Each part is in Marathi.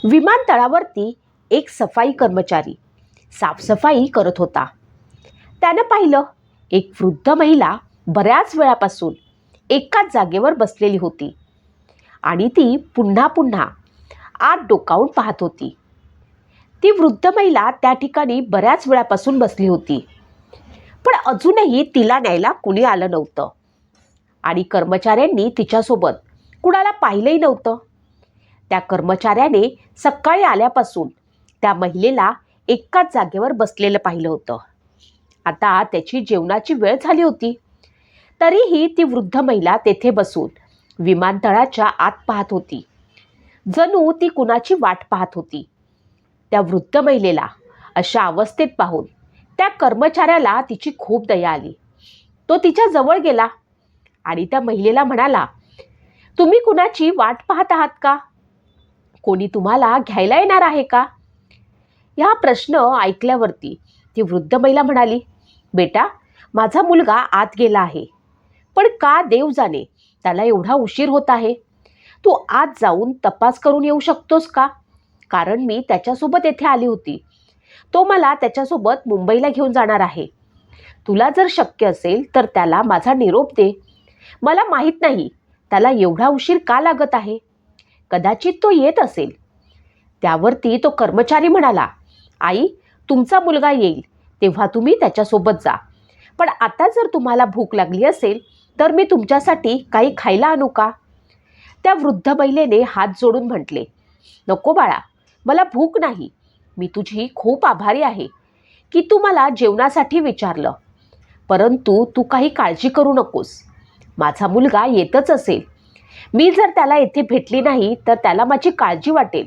विमानतळावरती एक सफाई कर्मचारी साफसफाई करत होता. त्यानं पाहिलं एक वृद्ध महिला बऱ्याच वेळापासून एकाच जागेवर बसलेली होती आणि ती पुन्हा पुन्हा आत डोकावून पाहत होती. ती वृद्ध महिला त्या ठिकाणी बऱ्याच वेळापासून बसली होती, पण अजूनही तिला न्यायला कुणी आलं नव्हतं आणि कर्मचाऱ्यांनी तिच्यासोबत कुणाला पाहिलंही नव्हतं. त्या कर्मचाऱ्याने सकाळी आल्यापासून त्या महिलेला एकाच जागेवर बसलेलं पाहिलं होतं. आता त्याची जेवणाची वेळ झाली होती, तरीही ती वृद्ध महिला तेथे बसून विमानतळाच्या आत पाहत होती, जणू ती कुणाची वाट पाहत होती. त्या वृद्ध महिलेला अशा अवस्थेत पाहून त्या कर्मचाऱ्याला तिची खूप दया आली. तो तिच्या जवळ गेला आणि त्या महिलेला म्हणाला, तुम्ही कुणाची वाट पाहत आहात का? कोणी तुम्हाला घ्यायला येणार आहे का? हा प्रश्न ऐकल्यावरती ती वृद्ध महिला म्हणाली, बेटा, माझा मुलगा आत गेला आहे, पण का देव जाणे त्याला एवढा उशीर होत आहे. तू आत जाऊन तपास करून येऊ शकतोस का? कारण मी त्याच्यासोबत येथे आली होती. तो मला त्याच्यासोबत मुंबईला घेऊन जाणार आहे. तुला जर शक्य असेल तर त्याला माझा निरोप दे. मला माहीत नाही त्याला एवढा उशीर का लागत आहे. कदाचित तो येत असेल. त्यावरती तो कर्मचारी म्हणाला, आई, तुमचा मुलगा येईल तेव्हा तुम्ही त्याच्यासोबत जा. पण आता जर तुम्हाला भूक लागली असेल तर मी तुमच्यासाठी काही खायला आणू का? त्या वृद्ध महिलेने हात जोडून म्हटले, नको बाळा, मला भूक नाही. मी तुझी खूप आभारी आहे की तू मला जेवणासाठी विचारलं, परंतु तू काही काळजी करू नकोस. माझा मुलगा येतच असेल. मी जर त्याला येथे भेटली नाही तर त्याला माझी काळजी वाटेल.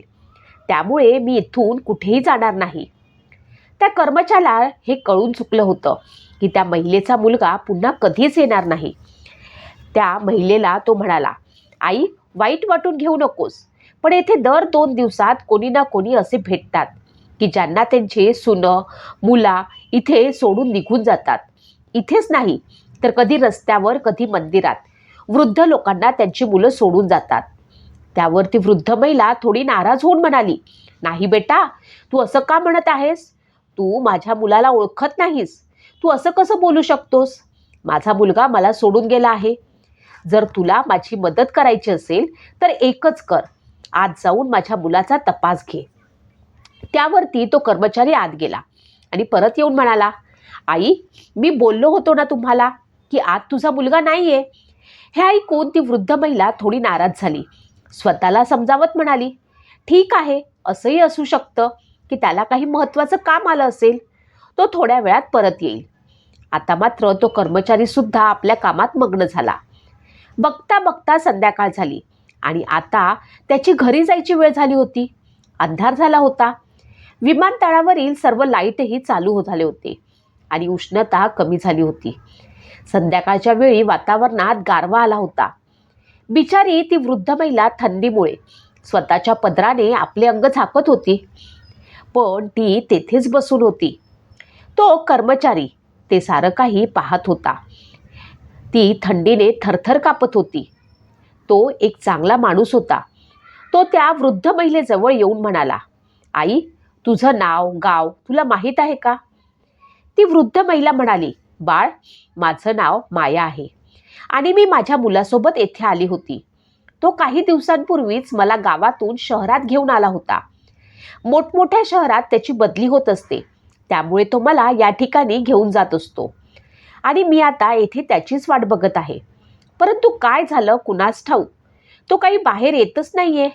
त्यामुळे मी इथून कुठेही जाणार नाही. त्या कर्मचाऱ्याला हे कळून चुकलं होतं की त्या महिलेचा मुलगा पुन्हा कधीच येणार नाही. त्या महिलेला तो म्हणाला, आई, वाईट वाटून घेऊ नकोस, पण येथे दर 2 दिवसात कोणी ना कोणी असे भेटतात की ज्यांना त्यांचे सुनं मुला इथे सोडून निघून जातात. इथेच नाही तर कधी रस्त्यावर, कधी मंदिरात वृद्ध लोकांना त्यांची मुलं सोडून जातात. त्यावर ती वृद्ध महिला थोडी नाराज होऊन म्हणाली, नाही बेटा, तू असं का म्हणत आहेस? तू माझ्या मुलाला ओळखत नाहीस. तू असं कसं बोलू शकतोस? माझा मुलगा मला सोडून गेला आहे. जर तुला माझी मदत करायची असेल तर एकच कर, आत जाऊन माझ्या मुलाचा तपास घे. त्यावरती तो कर्मचारी आत गेला आणि परत येऊन म्हणाला, आई, मी बोललो होतो ना तुम्हाला की आत तुझा मुलगा नाहीये. हे ऐकून ती वृद्ध महिला थोडी नाराज झाली. स्वतःला समजावत म्हणाली, ठीक आहे, असंही असू शकतं की त्याला काही महत्त्वाचं काम आलं असेल. तो थोड्या वेळात परत येईल. आता मात्र तो कर्मचारी सुद्धा आपल्या कामात मग्न झाला. बघता बघता संध्याकाळ झाली आणि आता त्याची घरी जायची वेळ झाली होती. अंधार झाला होता. विमानतळावरील सर्व लाईटही चालू झाले होते आणि उष्णता कमी झाली होती. संध्याकाळच्या वेळी वातावरणात गारवा आला होता. बिचारी ती वृद्ध महिला थंडीमुळे स्वतःच्या पदराने आपले अंग झाकत होती, पण ती तेथेच बसून होती. तो कर्मचारी ते सारं काही पाहत होता. ती थंडीने थरथर कापत होती. तो एक चांगला माणूस होता. तो त्या वृद्ध महिलेजवळ येऊन म्हणाला, आई, तुझं नाव गाव तुला माहीत आहे का? ती वृद्ध महिला म्हणाली, बाळ, माझं नाव माया आहे आणि मी माझ्या मुलासोबत येथे आली होती. तो काही दिवसांपूर्वीच मला गावातून शहरात घेऊन आला होता. मोठमोठ्या शहरात त्याची बदली होत असते, त्यामुळे तो मला या ठिकाणी घेऊन जात असतो आणि मी आता येथे त्याचीच वाट बघत आहे. परंतु काय झालं कुणास ठाऊक, तो काही बाहेर येतच नाहीये.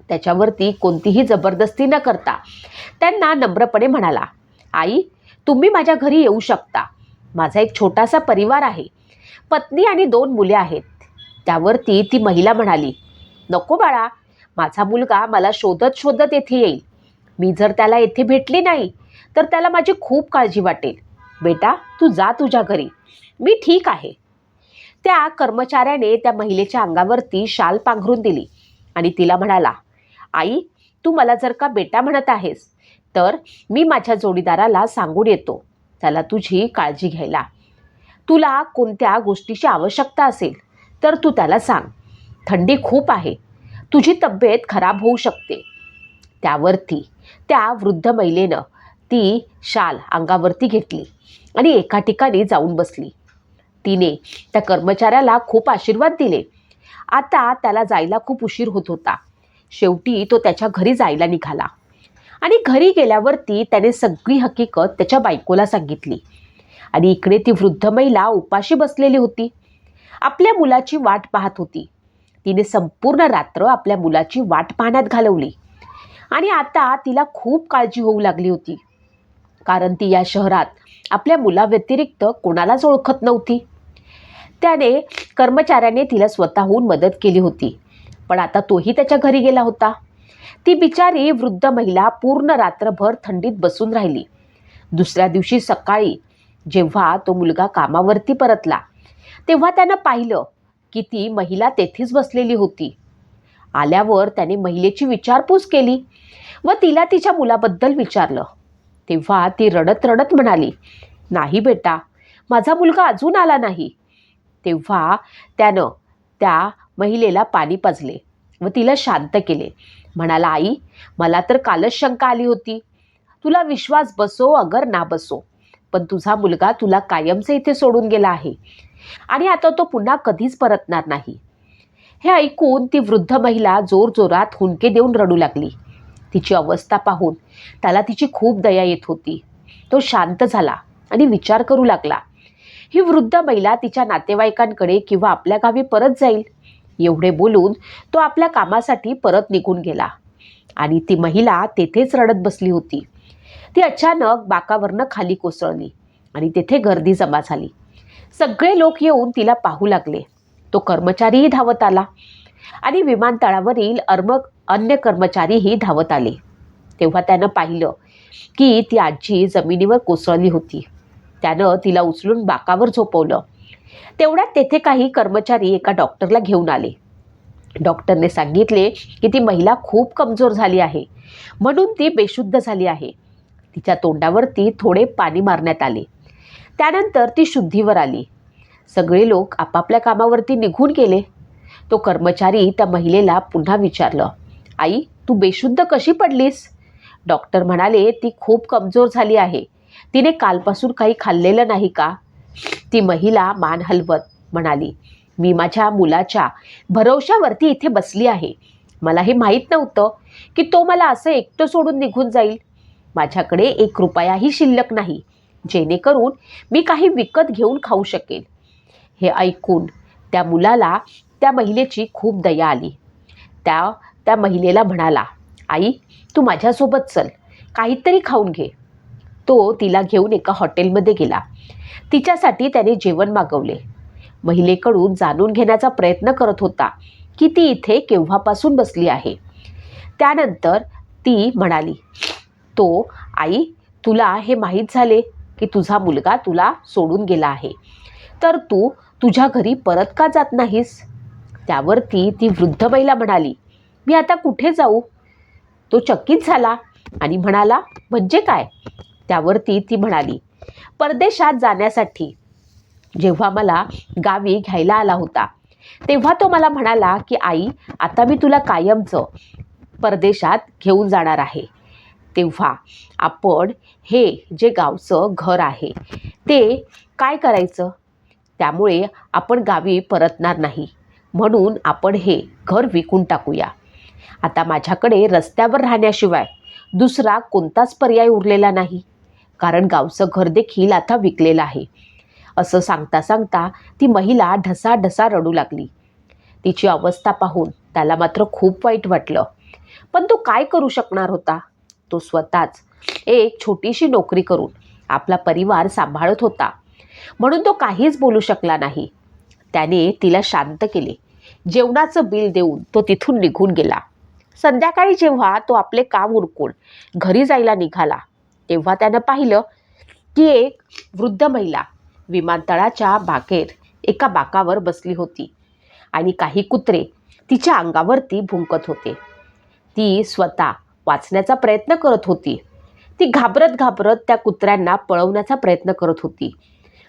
त्याच्यावरती कोणतीही जबरदस्ती न करता त्यांना नम्रपणे म्हणाला, आई, तुम्ही माझ्या घरी येऊ शकता. माझा एक छोटासा परिवार आहे. पत्नी आणि 2 मुले आहेत. त्यावरती ती महिला म्हणाली, नको बाळा, माझा मुलगा मला शोधत शोधत येथे येईल. मी जर त्याला येथे भेटली नाही तर त्याला माझी खूप काळजी वाटेल. बेटा, तू जा तुझ्या घरी, मी ठीक आहे. त्या कर्मचाऱ्याने त्या महिलेच्या अंगावरती शाल पांघरून दिली आणि तिला म्हणाला, आई, तू मला जर का बेटा म्हणत आहेस तर मी माझ्या जोडीदाराला सांगून येतो त्याला तुझी काळजी घ्यायला. तुला कोणत्या गोष्टीची आवश्यकता असेल तर तू त्याला सांग. थंडी खूप आहे, तुझी तब्येत खराब होऊ शकते. त्यावरती त्या वृद्ध महिलेनं ती शाल अंगावरती घेतली आणि एका ठिकाणी जाऊन बसली. तिने त्या कर्मचाऱ्याला खूप आशीर्वाद दिले. आता त्याला जायला खूप उशीर होत होता. शेवटी तो त्याच्या घरी जायला निघाला आणि घरी गेल्यावरती त्याने सगळी हकीकत त्याच्या बायकोला सांगितली. आणि इकडे ती वृद्ध महिला उपाशी बसलेली होती. आपल्या मुलाची वाट पाहत होती. तिने संपूर्ण रात्र आपल्या मुलाची वाट पाहण्यात घालवली आणि आता तिला खूप काळजी होऊ लागली होती, कारण ती या शहरात आपल्या मुलाव्यतिरिक्त कोणालाच ओळखत नव्हती. कर्मचाऱ्याने तिला स्वतःहून मदत केली होती, पण आता तोही त्याच्या घरी गेला होता. ती बिचारी वृद्ध महिला पूर्ण रात्रभर थंडीत बसून राहिली. दुसऱ्या दिवशी सकाळी जेव्हा तो मुलगा कामावरती परतला, तेव्हा त्यानं पाहिलं की ती महिला तेथेच बसलेली होती. आल्यावर त्याने महिलेची विचारपूस केली व तिला तिच्या मुलाबद्दल विचारलं. तेव्हा ती रडत रडत म्हणाली, नाही बेटा, माझा मुलगा अजून आला नाही. तेव्हा त्यानं त्या महिलेला पाणी पाजले व तिला शांत केले. म्हणाला, आई, मला तर कालच शंका आली होती. तुला विश्वास बसो अगर ना बसो, पण तुझा मुलगा तुला कायमचे इथे सोडून गेला आहे आणि आता तो पुन्हा कधीच परतणार नाही. हे ऐकून ती वृद्ध महिला जोरजोरात हुंदके देऊन रडू लागली. तिची अवस्था पाहून त्याला तिची खूप दया येत होती. तो शांत झाला आणि विचार करू लागला, ही वृद्ध महिला तिच्या नातेवाईकांकडे किंवा आपल्या गावी परत जाईल. एवढे बोलून तो आपल्या कामासाठी परत निघून गेला आणि ती महिला तेथेच रडत बसली होती. ती अचानक बाकावरनं खाली कोसळली आणि तेथे गर्दी जमा झाली. सगळे लोक येऊन तिला पाहू लागले. तो कर्मचारीही धावत आला आणि विमानतळावरील अन्य कर्मचारीही धावत आले. तेव्हा त्यानं पाहिलं की ती आजी जमिनीवर कोसळली होती. त्यानं तिला उचलून बाकावर झोपवलं. तेवढ्यात तेथे काही कर्मचारी एका डॉक्टरला घेऊन आले. डॉक्टरने सांगितले की ती महिला खूप कमजोर झाली आहे, म्हणून ती बेशुद्ध झाली आहे. तिच्या तोंडावरती थोडे पाणी मारण्यात आले. त्यानंतर ती शुद्धीवर आली. सगळे लोक आपापल्या कामावरती निघून गेले. तो कर्मचारी त्या महिलेला पुन्हा विचारलं, आई, तू बेशुद्ध कशी पडलीस? डॉक्टर म्हणाले, ती खूप कमजोर झाली आहे. तिने कालपासून काही खाल्लेलं नाही का? ती महिला मान हलवत म्हणाली, मी माझ्या मुलाच्या भरवशावरती इथे बसली आहे. मला हे माहीत नव्हतं की तो मला असं एकटं सोडून निघून जाईल. माझ्याकडे 1 रुपयाही शिल्लक नाही, जेणेकरून मी काही विकत घेऊन खाऊ शकेल. हे ऐकून त्या महिलेची खूप दया आली. त्या महिलेला म्हणाला, आई, तू माझ्यासोबत चल, काहीतरी खाऊन घे. तो तिला घेऊन एका हॉटेलमध्ये गेला. तिच्यासाठी त्याने जेवण मागवले. महिलेकडून जाणून घेण्याचा प्रयत्न करत होता की ती इथे केव्हापासून बसली आहे. त्यानंतर ती म्हणाली, आई, तुला हे माहीत झाले की तुझा मुलगा तुला सोडून गेला आहे, तर तू तुझ्या घरी परत का जात नाहीस? त्यावरती ती वृद्ध महिला म्हणाली, मी आता कुठे जाऊ? तो चकित झाला आणि म्हणाला, म्हणजे काय? त्यावरती ती म्हणाली, परदेशात जाण्यासाठी जेव्हा मला गावी घ्यायला आला होता, तेव्हा तो मला म्हणाला की आई, आता मी तुला कायमचं परदेशात घेऊन जाणार आहे. तेव्हा आपण हे जे गावचं घर आहे ते काय करायचं? त्यामुळे आपण गावी परतणार नाही, म्हणून आपण हे घर विकून टाकूया. आता माझ्याकडे रस्त्यावर राहण्याशिवाय दुसरा कोणताच पर्याय उरलेला नाही, कारण गावचं घर देखील आता विकलेलं आहे. असं सांगता सांगता ती महिला ढसाढसा रडू लागली. तिची अवस्था पाहून त्याला मात्र खूप वाईट वाटलं, पण तो काय करू शकणार होता? तो स्वतःच एक छोटीशी नोकरी करून आपला परिवार सांभाळत होता, म्हणून तो काहीच बोलू शकला नाही. त्याने तिला शांत केले. जेवणाचं बिल देऊन तो तिथून निघून गेला. संध्याकाळी जेव्हा तो आपले काम उरकून घरी जायला निघाला, तेव्हा त्यानं पाहिलं की एक वृद्ध महिला विमानतळाच्या बाहेर एका बाकावर बसली होती आणि काही कुत्रे तिच्या अंगावरती भुंकत होते. ती स्वतः वाचण्याचा प्रयत्न करत होती. ती घाबरत घाबरत त्या कुत्र्यांना पळवण्याचा प्रयत्न करत होती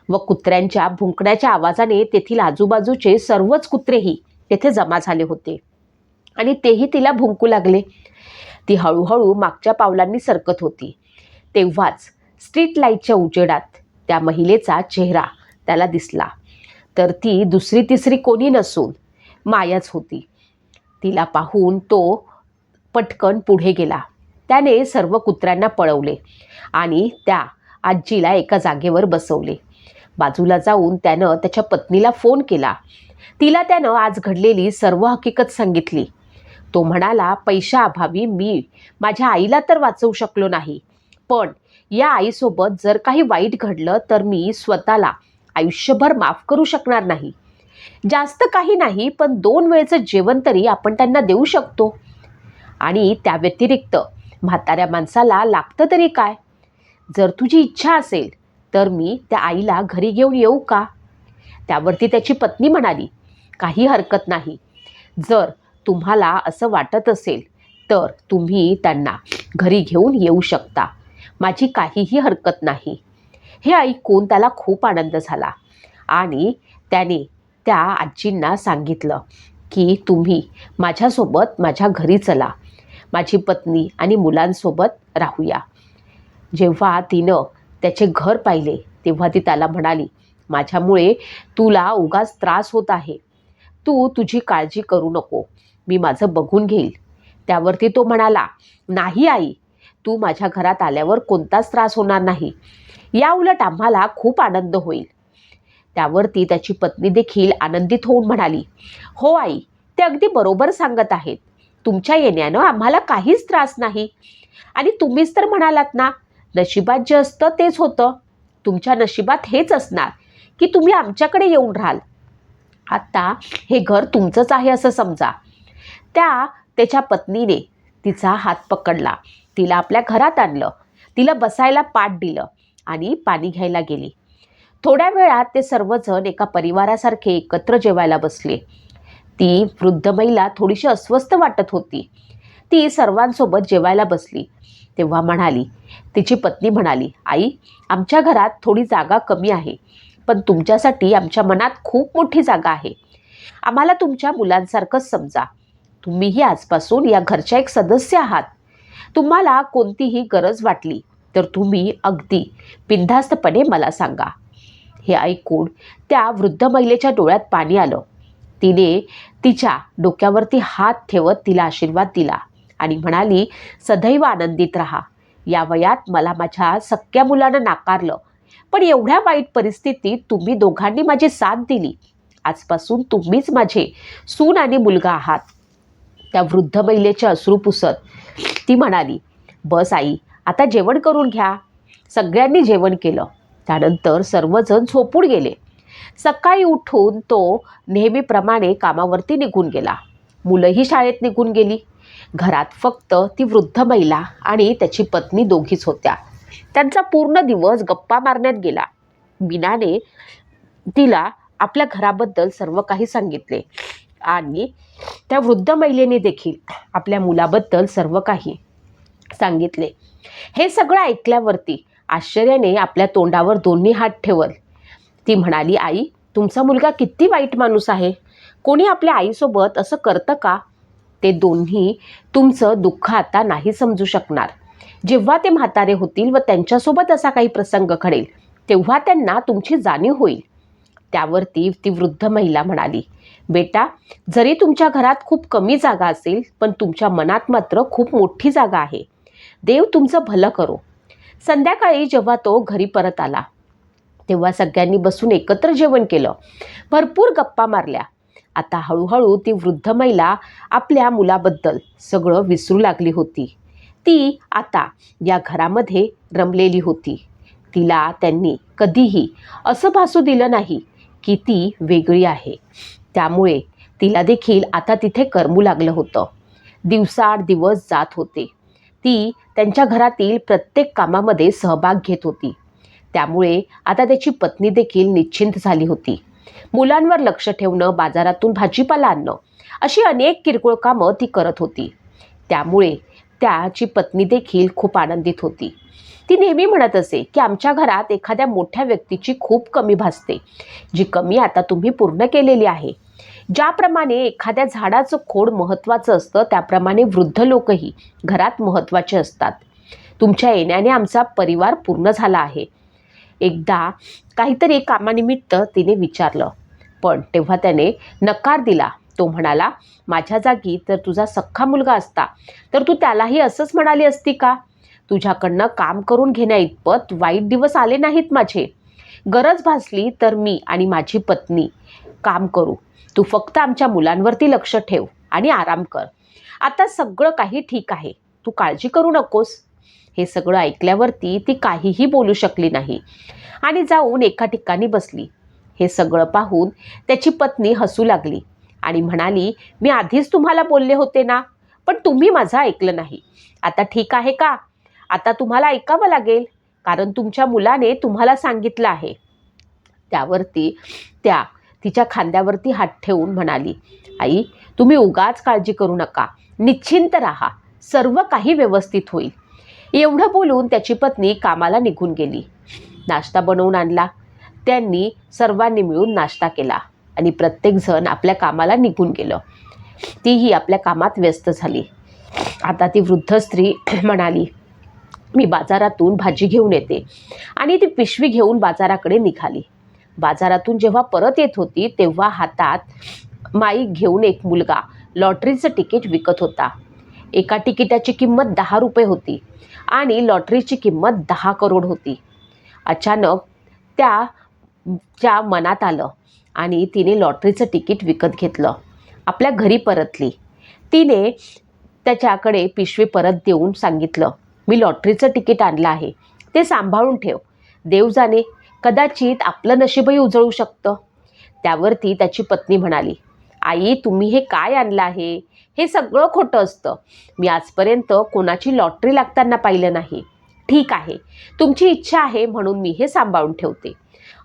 व कुत्र्यांच्या भुंकण्याच्या आवाजाने तेथील आजूबाजूचे सर्वच कुत्रेही तेथे जमा झाले होते आणि तेही तिला भुंकू लागले. ती हळूहळू मागच्या पावलांनी सरकत होती. तेव्हाच स्ट्रीट लाईटच्या उजेडात त्या महिलेचा चेहरा त्याला दिसला. तर ती दुसरी तिसरी कोणी नसून मायाच होती. तिला पाहून तो पटकन पुढे गेला. त्याने सर्व कुत्र्यांना पळवले आणि त्या आजीला एका जागेवर बसवले. बाजूला जाऊन त्यानं त्याच्या पत्नीला फोन केला. तिला त्यानं आज घडलेली सर्व हकीकत सांगितली. तो म्हणाला, पैशाअभावी मी माझ्या आईला तर वाचवू शकलो नाही, पण या आईसोबत जर काही वाईट घडलं तर मी स्वतःला आयुष्यभर माफ करू शकणार नाही. जास्त काही नाही, पण 2 वेळचं जेवण तरी आपण त्यांना देऊ शकतो. आणि त्या व्यतिरिक्त म्हाताऱ्या माणसाला लागतं तरी काय? जर तुझी इच्छा असेल तर मी त्या आईला घरी घेऊन येऊ का? त्यावरती त्याची पत्नी म्हणाली, काही हरकत नाही. जर तुम्हाला असं वाटत असेल तर तुम्ही त्यांना घरी घेऊन येऊ शकता. माझी काहीही हरकत नाही. हे ऐकून त्याला खूप आनंद झाला आणि त्याने त्या आजींना सांगितलं की तुम्ही माझ्यासोबत माझ्या घरी चला, माझी पत्नी आणि मुलांसोबत राहूया. जेव्हा तिनं त्याचे घर पाहिले तेव्हा ती त्याला म्हणाली, माझ्यामुळे तुला उगाच त्रास होत आहे. तू तुझी काळजी करू नको, मी माझं बघून घेईल. त्यावरती तो म्हणाला, नाही आई, तू माझ्या घरात आल्यावर कोणताच त्रास होणार नाही. या उलट आम्हाला खूप आनंद होईल. त्यावरती त्याची पत्नी देखील आनंदित होऊन म्हणाली, हो आई, ते अगदी बरोबर सांगत आहेत. तुमच्या येण्यानं आम्हाला काहीच त्रास नाही. आणि तुम्हीच तर म्हणालात ना, नशिबात जे असतं तेच होतं. तुमच्या नशिबात हेच असणार की तुम्ही आमच्याकडे येऊन राहाल. आता हे घर तुमचंच आहे असं समजा. त्याच्या पत्नीने तिचा हात पकडला, तिला आपल्या घरात आणलं, तिला बसायला पाट दिलं आणि पाणी घ्यायला गेली. थोड्या वेळात ते सर्वजण एका परिवारासारखे एकत्र जेवायला बसले. ती वृद्ध महिला थोडीशी अस्वस्थ वाटत होती. ती सर्वांसोबत जेवायला बसली तेव्हा तिची पत्नी म्हणाली, आई, आमच्या घरात थोडी जागा कमी आहे, पण तुमच्यासाठी आमच्या मनात खूप मोठी जागा आहे. आम्हाला तुमच्या मुलांसारखंच समजा. तुम्हीही आजपासून या घरच्या एक सदस्य आहात. तुम्हाला कोणतीही गरज वाटली तर तुम्ही अगदी बिनधास्तपणे मला सांगा. हे ऐकून त्या वृद्ध महिलेच्या डोळ्यात पाणी आलं. तिने तिच्या डोक्यावरती हात ठेवत तिला आशीर्वाद दिला आणि म्हणाली, सदैव आनंदित राहा. या वयात मला माझ्या सख्या मुलानं नाकारलं, पण एवढ्या वाईट परिस्थितीत तुम्ही दोघांनी माझी साथ दिली. आजपासून तुम्हीच माझे सून आणि मुलगा आहात. त्या वृद्ध महिलेचे अश्रू पुसत ती म्हणाली, बस आई, आता जेवण करून घ्या. सगळ्यांनी जेवण केलं. त्यानंतर सर्वजण झोपून गेले. सकाळी उठून तो नेहमीप्रमाणे कामावरती निघून गेला. मुलंही शाळेत निघून गेली. घरात फक्त ती वृद्ध महिला आणि त्याची पत्नी दोघीच होत्या. त्यांचा पूर्ण दिवस गप्पा मारण्यात गेला. मीनाने तिला आपल्या घराबद्दल सर्व काही सांगितले आणि त्या वृद्ध महिलेने देखील आपल्या मुलाबद्दल सर्व काही सांगितले. हे सगळं ऐकल्यावरती आश्चर्याने आपल्या तोंडावर दोन्ही हात ठेवत ती म्हणाली, आई, तुमचा मुलगा किती वाईट माणूस आहे. कोणी आपल्या आईसोबत असं करतं का? ते दोन्ही तुमचं दुःख आता नाही समजू शकणार. जेव्हा ते म्हातारे होतील व त्यांच्यासोबत असा काही प्रसंग घडेल तेव्हा त्यांना तुमची जाणीव होईल. त्यावरती ती वृद्ध महिला म्हणाली, बेटा, जरी तुमच्या घरात खूप कमी जागा असेल पण तुमच्या मनात मात्र खूप मोठी जागा आहे. देव तुमचं भलं करो. संध्याकाळी जेव्हा तो घरी परत आला तेव्हा सगळ्यांनी बसून एकत्र जेवण केलं. भरपूर गप्पा मारल्या. आता हळूहळू ती वृद्ध महिला आपल्या मुलाबद्दल सगळं विसरू लागली होती. ती आता या घरामध्ये रमलेली होती. तिला त्यांनी कधीही असं भासू दिलं नाही की ती वेगळी आहे. त्यामुळे तिला देखील आता तिथे करमू लागलं होतं. दिवसाआड दिवस जात होते. ती त्यांच्या घरातील प्रत्येक कामामध्ये सहभाग घेत होती. त्यामुळे आता त्याची पत्नी देखील निश्चिंत झाली होती. मुलांवर लक्ष ठेवणं, बाजारातून भाजीपाला आणणं अशी अनेक किरकोळ कामं ती करत होती. त्यामुळे त्याची पत्नी देखील खूप आनंदित होती. ती नेहमी म्हणत असे की आमच्या घरात एखाद्या मोठ्या व्यक्तीची खूप कमी भासते, जी कमी आता तुम्ही पूर्ण केलेली आहे. ज्याप्रमाणे एखाद्या झाडाचं खोड महत्त्वाचं असतं, त्याप्रमाणे वृद्ध लोकही घरात महत्त्वाचे असतात. तुमच्या येण्याने आमचा परिवार पूर्ण झाला आहे. एकदा काहीतरी कामानिमित्त तिने विचारलं, पण तेव्हा त्याने नकार दिला. तो म्हणाला, माझ्या जागी तर तुझा सख्खा मुलगा असता तर तू त्यालाही असंच म्हणाली असती का? तुझ्याकडनं काम करून घेण्या इतपत वाईट दिवस आले नाहीत माझे. गरज भासली तर मी आणि माझी पत्नी काम करू. तू फक्त आमच्या मुलांवरती लक्ष ठेव आणि आराम कर. आता सगळं काही ठीक आहे, तू काळजी करू नकोस. हे सगळं ऐकल्यावरती ती काहीही बोलू शकली नाही आणि जाऊन एका ठिकाणी बसली. हे सगळं पाहून त्याची पत्नी हसू लागली आणि म्हणाली, मी आधीच तुम्हाला बोलले होते ना, पण तुम्ही माझं ऐकलं नाही. आता ठीक आहे का? आता तुम्हाला ऐकावं लागेल, कारण तुमच्या मुलाने तुम्हाला सांगितलं आहे. त्यावरती तिच्या खांद्यावरती हात ठेवून म्हणाली, आई, तुम्ही उगाच काळजी करू नका, निश्चिंत राहा, सर्व काही व्यवस्थित होईल. एवढं बोलून त्याची पत्नी कामाला निघून गेली. नाश्ता बनवून आणला. त्यांनी सर्वांनी मिळून नाश्ता केला आणि प्रत्येकजण आपल्या कामाला निघून गेलं. तीही आपल्या कामात व्यस्त झाली. आता ती वृद्ध स्त्री म्हणाली, मी बाजारातून भाजी घेऊन येते, आणि ती पिशवी घेऊन बाजाराकडे निघाली. बाजारातून जेव्हा परत येत होती तेव्हा हातात माईक घेऊन एक मुलगा लॉटरीचं तिकीट विकत होता. एका तिकिटाची किंमत 10 रुपये होती आणि लॉटरीची किंमत 10 करोड होती. अचानक त्याच्या मनात आलं आणि तिने लॉटरीचं तिकीट विकत घेतलं. आपल्या घरी परतली. तिने त्याच्याकडे पिशवी परत देऊन सांगितलं, मी लॉटरीचं तिकीट आणलं आहे, ते सांभाळून ठेव. देव जाणे, कदाचित आपलं नशीबही उजळू शकतं. त्यावरती त्याची पत्नी म्हणाली, आई, तुम्ही हे काय आणलं आहे? हे सगळं खोटं असतं. मी आजपर्यंत कोणाची लॉटरी लागताना पाहिलं नाही. ठीक आहे, तुमची इच्छा आहे म्हणून मी हे सांभाळून ठेवते.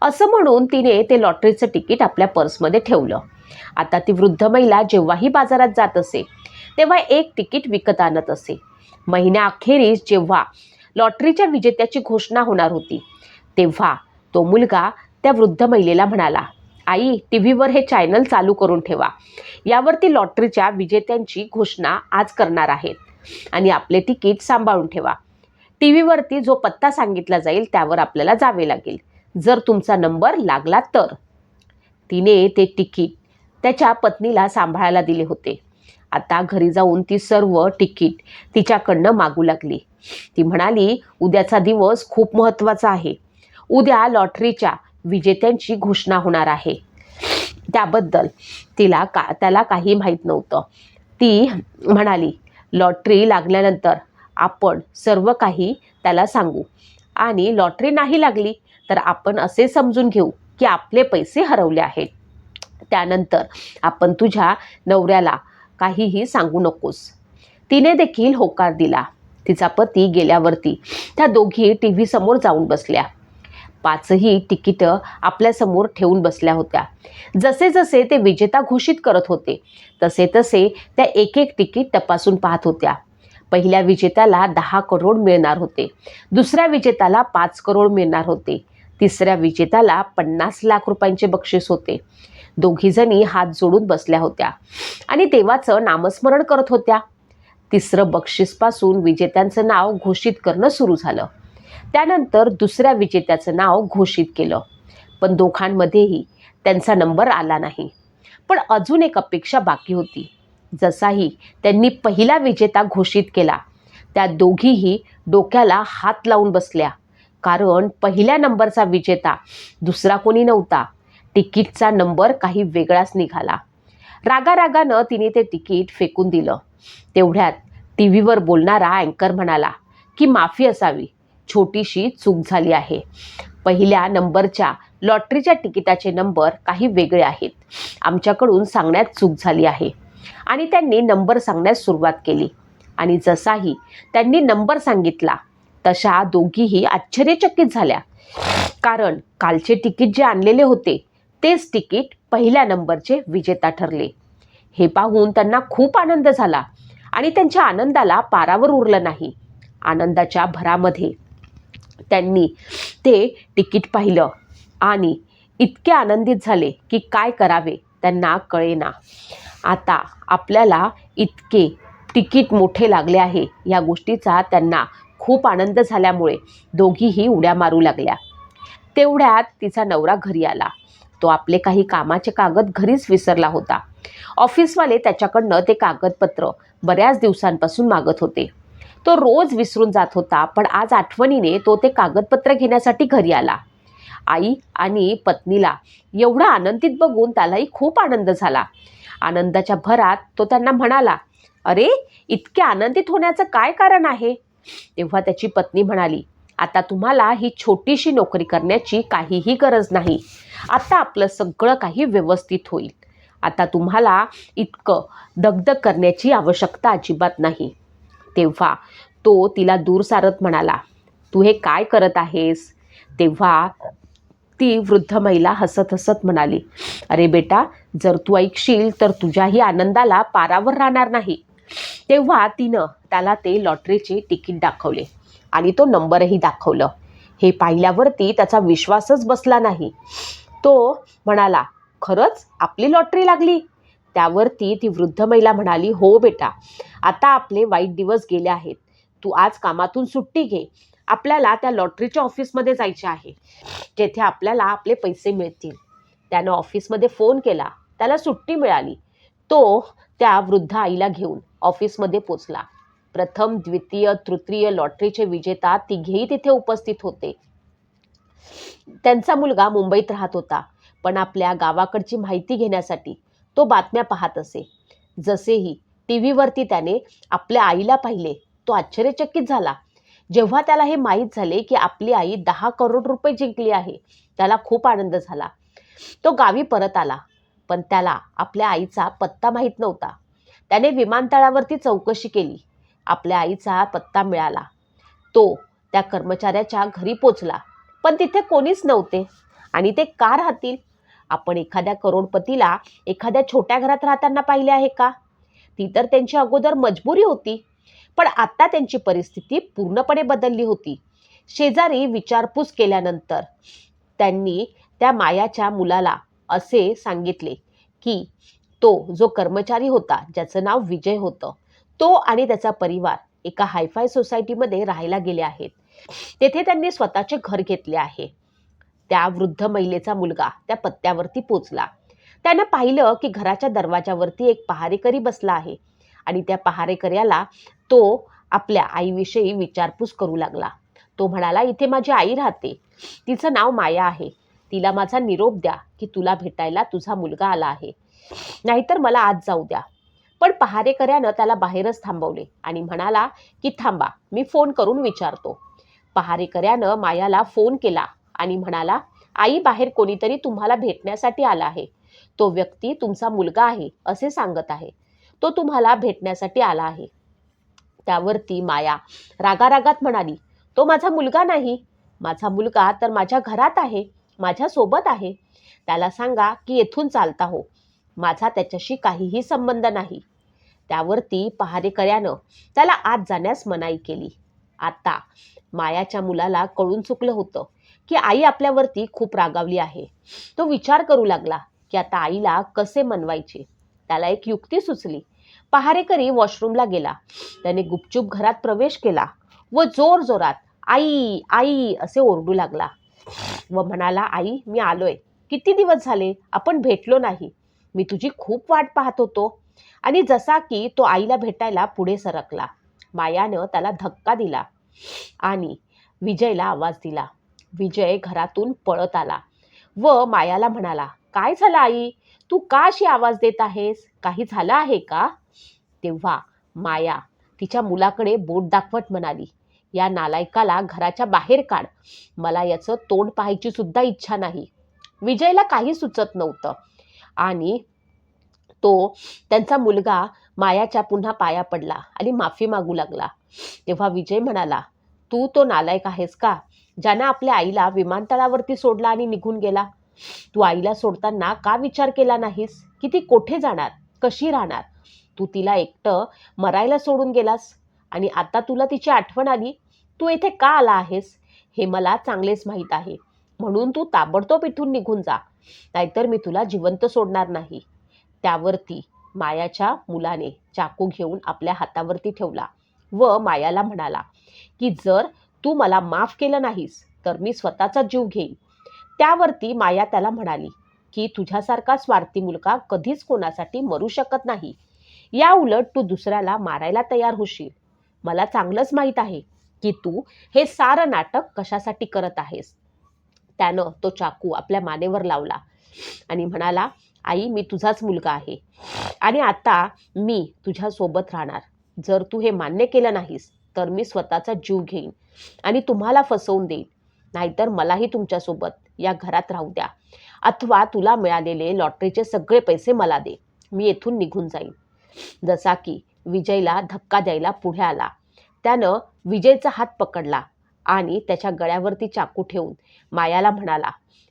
असं म्हणून तिने ते लॉटरीचं तिकीट आपल्या पर्समध्ये ठेवलं. आता ती वृद्ध महिला जेव्हाही बाजारात जात असे तेव्हा एक तिकीट विकत आणत असे. महिन्याअखेरीस जेव्हा लॉटरीच्या विजेत्याची घोषणा होणार होती तेव्हा तो मुलगा त्या वृद्ध महिलेला म्हणाला, आई, टीव्हीवर हे चॅनल चालू करून ठेवा. यावरती लॉटरीच्या विजेत्यांची घोषणा आज करणार आहेत आणि आपले तिकीट सांभाळून ठेवा. टीव्हीवरती जो पत्ता सांगितला जाईल त्यावर आपल्याला जावे लागेल, जर तुमचा नंबर लागला तर. तिने ते तिकीट त्याच्या पत्नीला सांभाळायला दिले होते. आता घरी जाऊन ती सर्व तिकीट तिच्याकडनं मागू लागली. ती म्हणाली, उद्याचा दिवस खूप महत्त्वाचा आहे. उद्या लॉटरीच्या विजेत्यांची घोषणा होणार आहे. त्याबद्दल त्याला काही माहीत नव्हतं. ती म्हणाली, लॉटरी लागल्यानंतर आपण सर्व काही त्याला सांगू आणि लॉटरी नाही लागली तर आपण असे समजून घेऊ की आपले पैसे हरवले आहेत. त्यानंतर आपण तुझ्या नवऱ्याला काहीही सांगू नकोस. तिने देखील होकार दिला. तिचा पती गेल्यावरती त्या दोघी टीव्ही समोर जाऊन बसल्या. 5ही तिकीटं आपल्यासमोर ठेवून बसल्या होत्या. जसे जसे ते विजेता घोषित करत होते तसे तसे त्या एक एक तिकीट तपासून पाहत होत्या. पहिल्या विजेत्याला 10 करोड मिळणार होते, दुसऱ्या विजेत्याला 5 करोड मिळणार होते, तिसऱ्या विजेत्याला 50 लाख रुपयांचे बक्षीस होते. दोघीजणी हात जोडून बसल्या होत्या आणि देवाचं नामस्मरण करत होत्या. तिसरं बक्षीसपासून विजेत्यांचं नाव घोषित करणं सुरू झालं. त्यानंतर दुसऱ्या विजेत्याचं नाव घोषित केलं, पण दोघांमध्येही त्यांचा नंबर आला नाही. पण अजून एक अपेक्षा बाकी होती. जसाही त्यांनी पहिला विजेता घोषित केला त्या दोघीही डोक्याला हात लावून बसल्या, कारण पहिल्या नंबरचा विजेता दुसरा कोणी नव्हता. तिकीटचा नंबर काही वेगळाच निघाला. रागारागानं तिने ते तिकीट फेकून दिलं. तेवढ्यात टीव्हीवर बोलणारा अँकर म्हणाला की माफी असावी, छोटीशी चूक झाली आहे. पहिल्या नंबरच्या लॉटरीच्या तिकिटाचे नंबर काही वेगळे आहेत. आमच्याकडून सांगण्यात चूक झाली आहे. आणि त्यांनी नंबर सांगण्यास सुरुवात केली आणि जसाही त्यांनी नंबर सांगितला तशा दोघीही आश्चर्यचकित झाल्या, कारण कालचे तिकीट जे आणलेले होते तेच तिकीट पहिल्या नंबरचे विजेता ठरले. हे पाहून त्यांना खूप आनंद झाला आणि त्यांच्या आनंदाला पारावर उरलं नाही. आनंदाच्या भरामध्ये त्यांनी ते तिकीट पाहिलं आणि इतके आनंदित झाले की काय करावे त्यांना कळेना. आता आपल्याला इतके तिकीट मोठे लागले आहे या गोष्टीचा त्यांना खूप आनंद झाल्यामुळे दोघीही उड्या मारू लागल्या. तेवढ्यात तिचा नवरा घरी आला. तो आपले काही कामाचे कागद घरीच विसरला होता. ऑफिसवाले त्याच्याकडनं ते कागदपत्र बऱ्याच दिवसांपासून मागत होते. तो रोज विसरून जात होता, पण आज आठवणीने तो ते कागदपत्र घेण्यासाठी घरी आला. आई आणि पत्नीला एवढा आनंदित बघून त्यालाही खूप आनंद झाला. आनंदाच्या भरात तो त्यांना म्हणाला, "अरे, इतके आनंदित होण्याचं काय कारण आहे?" तेव्हा त्याची पत्नी म्हणाली, "आता तुम्हाला ही छोटीशी नोकरी करण्याची काहीही गरज नाही. आता आपलं सगळं काही व्यवस्थित होईल. आता तुम्हाला इतकं दगदग करण्याची आवश्यकता अजिबात नाही." तेव्हा तो तिला दूर सारत म्हणाला, "तू हे काय करत आहेस?" तेव्हा ती वृद्ध महिला हसत हसत म्हणाली, "अरे बेटा, जर तू ऐकशील तर तुझ्याही आनंदाला पारावर राहणार नाही." तेव्हा तिनं त्याला ते लॉटरीचे तिकीट दाखवले आणि तो नंबरही दाखवलं. हे पाहिल्यावरती त्याचा विश्वासच बसला नाही. तो म्हणाला, "खरंच आपली लॉटरी लागली?" त्यावरती ती वृद्ध महिला म्हणाली, "हो बेटा, आता आपले वाईट दिवस गेले आहेत. तू आज कामातून सुट्टी घे. आपल्याला त्या लॉटरीच्या ऑफिसमध्ये जायचे आहे, जेथे आपल्याला आपले पैसे मिळतील." त्यानं ऑफिसमध्ये फोन केला. त्याला सुट्टी मिळाली. तो त्या वृद्ध आईला घेऊन ऑफिसमध्ये पोचला. प्रथम, द्वितीय, तृतीय लॉटरीचे विजेता तिघेही तिथे उपस्थित होते. त्यांचा मुलगा मुंबईत राहत होता, पण आपल्या गावाकडची माहिती घेण्यासाठी तो बातम्या पाहत असे. जसेही टीव्हीवरती त्याने आपल्या आईला पाहिले, तो आश्चर्यचकित झाला. जेव्हा त्याला हे माहीत झाले की आपली आई 10 करोड रुपये जिंकली आहे, त्याला खूप आनंद झाला. तो गावी परत आला, पण त्याला आपल्या आईचा पत्ता माहीत नव्हता. त्याने विमानतळावरती चौकशी केली. आपल्या आईचा पत्ता मिळाला. तो त्या कर्मचाऱ्याच्या घरी पोचला, पण तिथे कोणीच नव्हते. आणि ते का राहतील? आपण एखाद्या करोडपतीला एखाद्या छोट्या घरात राहताना पाहिले आहे का? ती तर त्यांची अगोदर मजबुरी होती, पण आता त्यांची परिस्थिती पूर्णपणे बदलली होती. शेजारी विचारपूस केल्यानंतर त्यांनी त्या मायाच्या मुलाला असे सांगितले की तो जो कर्मचारी होता, ज्याचं नाव विजय होतं, तो आणि त्याचा परिवार एका हायफाय सोसायटीमध्ये राहायला गेले आहेत. तेथे त्यांनी स्वतःचे घर घेतले आहे. त्या वृद्ध महिलेचा मुलगा त्या पत्त्यावरती पोचला. त्यानं पाहिलं की घराच्या दरवाजावरती एक पहारेकरी बसला आहे आणि त्या पहारेकऱ्याला तो आपल्या आईविषयी विचारपूस करू लागला. तो म्हणाला, "इथे माझी आई राहते. तिचं नाव माया आहे. तिला माझा निरोप द्या की तुला भेटायला तुझा मुलगा आला आहे. नाहीतर मला आज जाऊ द्या." पण पहारेकऱ्यानं त्याला बाहेरच थांबवले आणि म्हणाला की "थांबा, मी फोन करून विचारतो." पहारेकऱ्यानं मायाला फोन केला आणि म्हणाला, "आई, बाहेर कोणीतरी तुम्हाला भेटण्यासाठी आला आहे. तो व्यक्ती तुमचा मुलगा आहे असे सांगत आहे. तो तुम्हाला भेटण्यासाठी आला आहे." त्यावरती माया रागारागात म्हणाली, "तो माझा मुलगा नाही. माझा मुलगा तर माझ्या घरात आहे, माझ्या सोबत आहे. त्याला सांगा की येथून चालता हो. माझा त्याच्याशी काहीही संबंध नाही." त्यावरती पहारेकऱ्यानं त्याला आत जाण्यास मनाई केली. आता मायाच्या मुलाला कळून चुकलं होतं की आई आपल्यावरती खूप रागावली आहे. तो विचार करू लागला की आता आईला कसे मनवायचे. त्याला एक युक्ती सुचली. पहारेकरी वॉशरूमला गेला. त्याने गुपचूप घरात प्रवेश केला व जोरजोरात "आई, आई" असे ओरडू लागला व म्हणाला, "आई, मी आलोय. किती दिवस झाले आपण भेटलो नाही. मी तुझी खूप वाट पाहत होतो." आणि जसा की तो आईला भेटायला पुढे सरकला, मायानं त्याला धक्का दिला आणि विजयला आवाज दिला. विजय घरातून पळत आला व मायाला म्हणाला, "काय झालं आई? तू का अशी आवाज देत आहेस? काही झालं आहे का?" तेव्हा माया तिच्या मुलाकडे बोट दाखवत म्हणाली, "या नालायकाला घराच्या बाहेर काढ. मला याचं तोंड पाहायची सुद्धा इच्छा नाही." विजयला काही सुचत नव्हतं आणि तो त्यांचा मुलगा मायाच्या पुन्हा पाया पडला आणि माफी मागू लागला. तेव्हा विजय म्हणाला, "तू तो नालायक आहेस का, ज्यानं आपल्या आईला विमानतळावरती सोडला आणि निघून गेला? तू आईला सोडताना का विचार केला नाहीस की ती कोठे जाणार, कशी राहणार? तू तिला एकटं मरायला सोडून गेलास आणि आता तुला तिची आठवण आली. तू येथे का आला आहेस हे मला चांगलेच माहीत आहे. म्हणून तू ताबडतोब इथून निघून जा, नाहीतर मी तुला जिवंत सोडणार नाही." त्यावरती मायाच्या मुलाने चाकू घेऊन आपल्या हातावरती ठेवला व मायाला म्हणाला की जर तू मला माफ केलं नाहीस तर मी स्वतःचा जीव घेईन. त्यावरती माया त्याला म्हणाली की तुझ्यासारखा स्वार्थी मुलगा कधीच कोणासाठी मरू शकत नाही. या उलट तू दुसऱ्याला मारायला तयार होशील. मला चांगलंच माहीत आहे की तू हे सारं नाटक कशासाठी करत आहेस. त्यानं तो चाकू आपल्या मानेवर लावला आणि म्हणाला, आई मी तुझाच मुलगा आहे आणि आता मी तुझ्यासोबत राहणार. जर तू हे मान्य केलं नाहीस तर मी स्वतःचा जीव घेईन आणि तुम्हाला फसवून देईन. नाहीतर मलाही तुमच्यासोबत या घरात राहू द्या अथवा तुला मिळालेले लॉटरीचे सगळे पैसे मला दे. मी येथून निघून जाईन. जसा की विजयला धक्का द्यायला पुढे आला त्यानं विजयचा हात पकडला आणि त्याच्या गळ्यावरती चाकू ठेवून मायाला म्हणाला,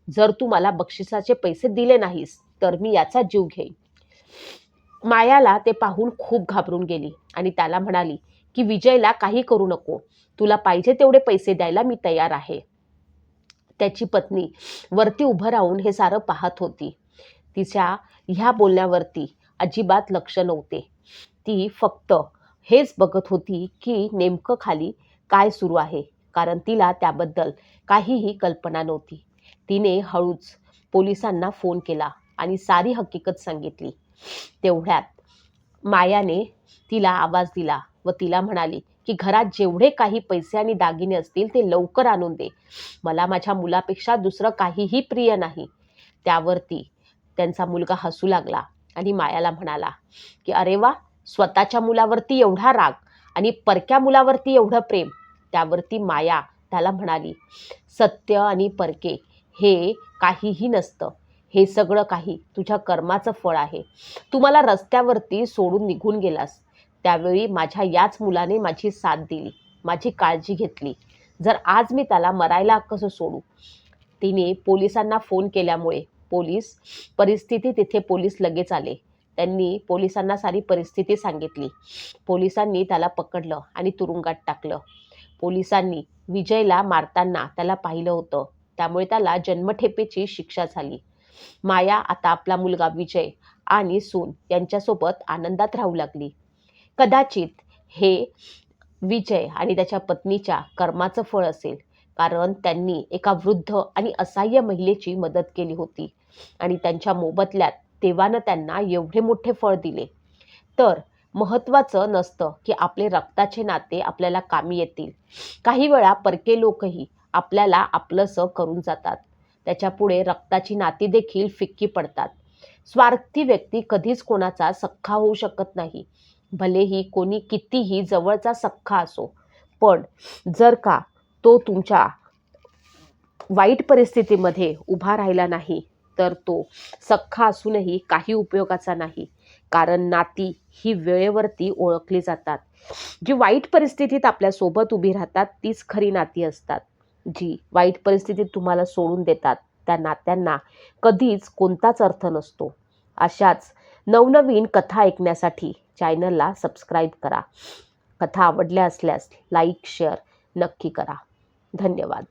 जर तू मला बक्षिसाचे पैसे दिले नाहीस तर मी याचा जीव घेईन. मायाला ते पाहून खूप घाबरून गेली आणि त्याला म्हणाली की विजयला काही करू नको. तुला पाहिजे तेवढे पैसे द्यायला मी तयार आहे. त्याची पत्नी वरती उभं राहून हे सारं पाहत होती. तिच्या ह्या बोलण्यावरती अजिबात लक्ष नव्हते. ती फक्त हेच बघत होती की नेमकं खाली काय सुरू आहे, कारण तिला त्याबद्दल काहीही कल्पना नव्हती. तिने हळूच पोलिसांना फोन केला आणि सारी हकीकत सांगितली. तेवढ्यात मायाने तिला आवाज दिला व तिला म्हणाली की घरात जेवढे काही पैसे आणि दागिने असतील ते लवकर आणून दे. मला माझ्या मुलापेक्षा दुसरं काहीही प्रिय नाही. त्यावरती त्यांचा मुलगा हसू लागला आणि मायाला म्हणाला की अरे वा, स्वतःच्या मुलावरती एवढा राग आणि परक्या मुलावरती एवढं प्रेम. त्यावरती माया त्याला म्हणाली, सत्य आणि परके हे काहीही नसतं. हे सगळं काही तुझ्या कर्माचं फळ आहे. तू मला रस्त्यावरती सोडून निघून गेलास त्यावेळी माझ्या याच मुलाने माझी साथ दिली, माझी काळजी घेतली. जर आज मी त्याला मरायला कसं सोडू. तिने पोलिसांना फोन केल्यामुळे तिथे पोलीस लगेच आले. त्यांनी पोलिसांना सारी परिस्थिती सांगितली. पोलिसांनी त्याला पकडलं आणि तुरुंगात टाकलं. पोलिसांनी विजयला मारताना त्याला पाहिलं होतं, त्यामुळे त्याला जन्मठेपेची शिक्षा झाली. माया आता आपला मुलगा विजय आणि सून यांच्यासोबत आनंदात राहू लागली. कदाचित हे विजय आणि त्याच्या पत्नीच्या कर्माचं फळ असेल, कारण त्यांनी एका वृद्ध आणि असहाय्य महिलेची मदत केली होती आणि त्यांच्या मोबदल्यात देवानं त्यांना एवढे मोठे फळ दिले. तर महत्त्वाचं नसतं की आपले रक्ताचे नाते आपल्याला कामी येतील. काही वेळा परके लोकही आपल्याला आपलंसं करून जातात. त्याच्यापुढे रक्ताची नाती देखील फिक्की पडतात. स्वार्थी व्यक्ती कधीच कोणाचा सख्खा होऊ शकत नाही, भलेही कोणी कितीही जवळचा सख्खा असो. पण जर का तो तुमच्या वाईट परिस्थितीमध्ये उभा राहिला नाही तर तो सख्खा असूनही काही उपयोगाचा नाही. कारण नाती ही वेळेवरती ओळखली जातात. जी वाईट परिस्थितीत आपल्यासोबत उभी राहतात तीच खरी नाती असतात. जी वाईट परिस्थितीत तुम्हाला सोडून देतात त्या नात्यांना कधीच कोणताच अर्थ नसतो. अशाच नवनवीन कथा ऐकण्यासाठी चॅनलला सबस्क्राईब करा. कथा आवडल्या असल्यास लाईक शेअर नक्की करा. धन्यवाद.